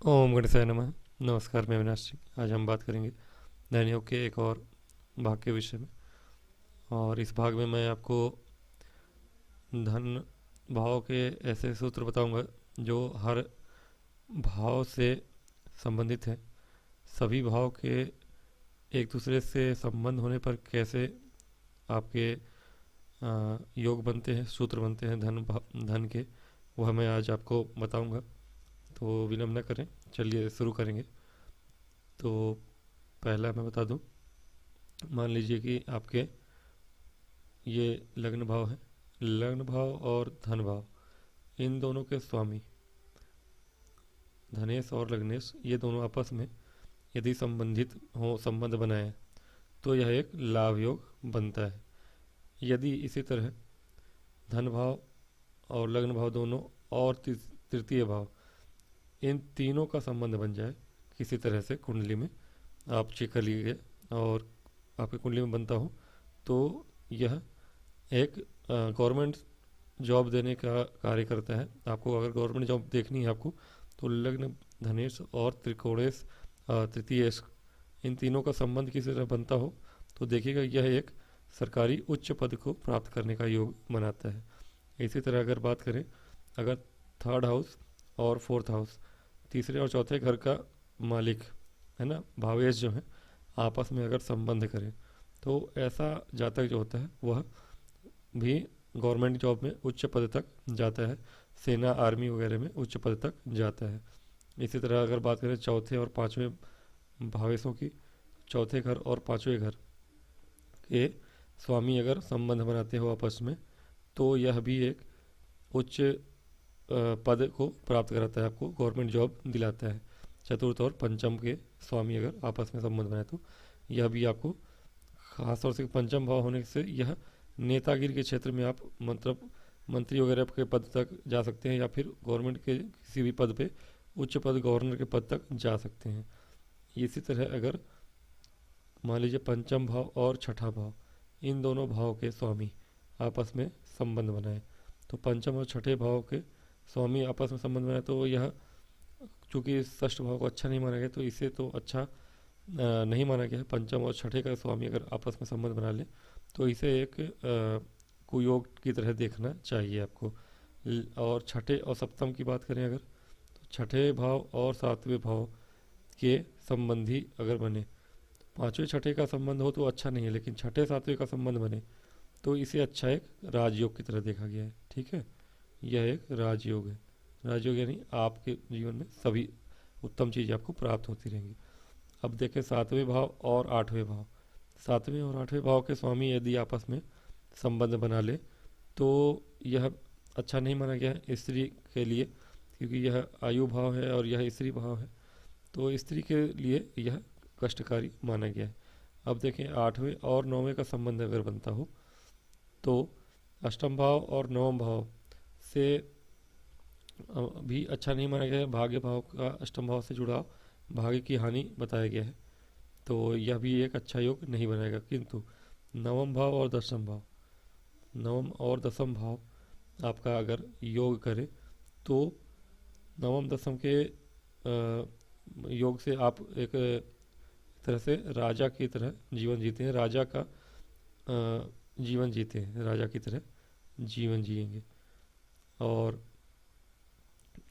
ओम गणेशाय नमः। नमस्कार, मैं अविनाश सिंह। आज हम बात करेंगे धन योग के एक और भाग के विषय में। और इस भाग में मैं आपको धन भाव के ऐसे सूत्र बताऊंगा जो हर भाव से संबंधित हैं। सभी भाव के एक दूसरे से संबंध होने पर कैसे आपके योग बनते हैं, सूत्र बनते हैं धन के, वह मैं आज आपको बताऊंगा। तो विलंब न करें, चलिए शुरू करेंगे। तो पहला मैं बता दूं, मान लीजिए कि आपके ये लग्न भाव है। लग्न भाव और धन भाव, इन दोनों के स्वामी धनेश और लग्नेश, ये दोनों आपस में यदि संबंधित हो, संबंध बनाए, तो यह एक लाभ योग बनता है। यदि इसी तरह धन भाव और लग्न भाव दोनों और तृतीय भाव, इन तीनों का संबंध बन जाए किसी तरह से कुंडली में, आप चेक कर लीजिए और आपकी कुंडली में बनता हो, तो यह एक गवर्नमेंट जॉब देने का कार्य करता है। आपको अगर गवर्नमेंट जॉब देखनी है आपको, तो लग्न, धनेश और त्रिकोणेश, तृतीयेश, इन तीनों का संबंध किसी तरह बनता हो, तो देखिएगा यह एक सरकारी उच्च पद को प्राप्त करने का योग बनाता है। इसी तरह अगर बात करें, अगर थर्ड हाउस और फोर्थ हाउस, तीसरे और चौथे घर का मालिक है ना, भावेश जो है, आपस में अगर संबंध करें, तो ऐसा जातक जो होता है वह भी गवर्नमेंट जॉब में उच्च पद तक जाता है, सेना, आर्मी वगैरह में उच्च पद तक जाता है। इसी तरह अगर बात करें चौथे और पाँचवें भावेशों की, चौथे घर और पाँचवें घर के स्वामी अगर संबंध बनाते हो आपस में, तो यह भी एक उच्च पद को प्राप्त कराता है, आपको गवर्नमेंट जॉब दिलाता है। चतुर्थ और पंचम के स्वामी अगर आपस में संबंध बनाए, तो यह भी आपको, खासतौर से पंचम भाव होने से यह नेतागिरी के क्षेत्र में आप मतलब मंत्री वगैरह के पद तक जा सकते हैं, या फिर गवर्नमेंट के किसी भी पद पे, उच्च पद गवर्नर के पद तक जा सकते हैं। इसी तरह अगर मान लीजिए पंचम भाव और छठा भाव, इन दोनों भाव के स्वामी आपस में संबंध बनाए, तो पंचम और छठे भाव के स्वामी आपस में संबंध बनाए, तो यह चूँकि षष्ठ भाव को अच्छा नहीं माना गया, तो इसे तो अच्छा नहीं माना गया है। पंचम और छठे का स्वामी अगर आपस में संबंध बना ले, तो इसे एक कुयोग की तरह देखना चाहिए आपको। और छठे और सप्तम की बात करें अगर, तो छठे भाव और सातवें भाव के संबंधी अगर बने, पाँचवें छठे का संबंध हो तो अच्छा नहीं है, लेकिन छठे सातवें का संबंध बने तो इसे अच्छा एक राजयोग की तरह देखा गया है। ठीक है, यह एक राजयोग है। राजयोग यानी आपके जीवन में सभी उत्तम चीज़ें आपको प्राप्त होती रहेंगी। अब देखें सातवें भाव और आठवें भाव। सातवें और आठवें भाव के स्वामी यदि आपस में संबंध बना ले, तो यह अच्छा नहीं माना गया है स्त्री के लिए, क्योंकि यह आयु भाव है और यह स्त्री भाव है, तो स्त्री के लिए यह कष्टकारी माना गया है। अब देखें आठवें और नौवें का संबंध अगर बनता हो, तो अष्टम भाव और नवम भाव से भी अच्छा नहीं माना गया है। भाग्य भाव का अष्टम भाव से जुड़ाव भाग्य की हानि बताया गया है, तो यह भी एक अच्छा योग नहीं बनाएगा। किंतु नवम भाव और दसम भाव, नवम और दसम भाव आपका अगर योग करे, तो नवम दसम के योग से आप एक तरह से राजा की तरह जीवन जीते हैं, राजा का जीवन जीते हैं, राजा की तरह जीवन जिएंगे। और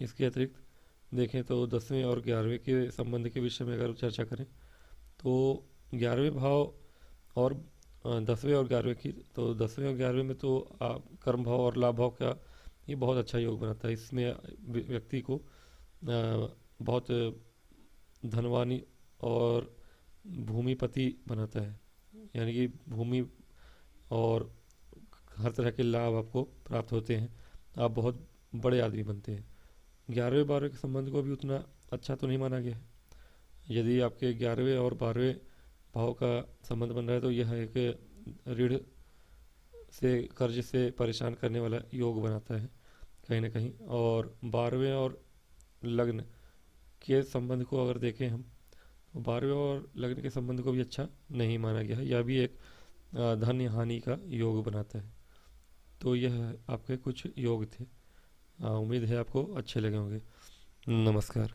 इसके अतिरिक्त देखें तो 10वें और 11वें के संबंध के विषय में अगर चर्चा करें, तो 11वें भाव और 10वें और 11वें की, तो 10वें और 11वें में तो कर्म भाव और लाभ भाव का ये बहुत अच्छा योग बनाता है। इसमें व्यक्ति को बहुत धनवानी और भूमिपति बनाता है, यानी कि भूमि और हर तरह के लाभ आपको प्राप्त होते हैं, आप बहुत बड़े आदमी बनते हैं। 11वें 12वें के संबंध को भी उतना अच्छा तो नहीं माना गया है। यदि आपके 11वें और 12वें भाव का संबंध बन रहा है, तो यह एक ऋण से, कर्ज से परेशान करने वाला योग बनाता है कहीं ना कहीं। और 12वें और लग्न के संबंध को अगर देखें हम, तो 12वें और लग्न के संबंध को भी अच्छा नहीं माना गया है। यह भी एक धन हानि का योग बनाता है। तो यह आपके कुछ योग थे। उम्मीद है आपको अच्छे लगे होंगे। नमस्कार।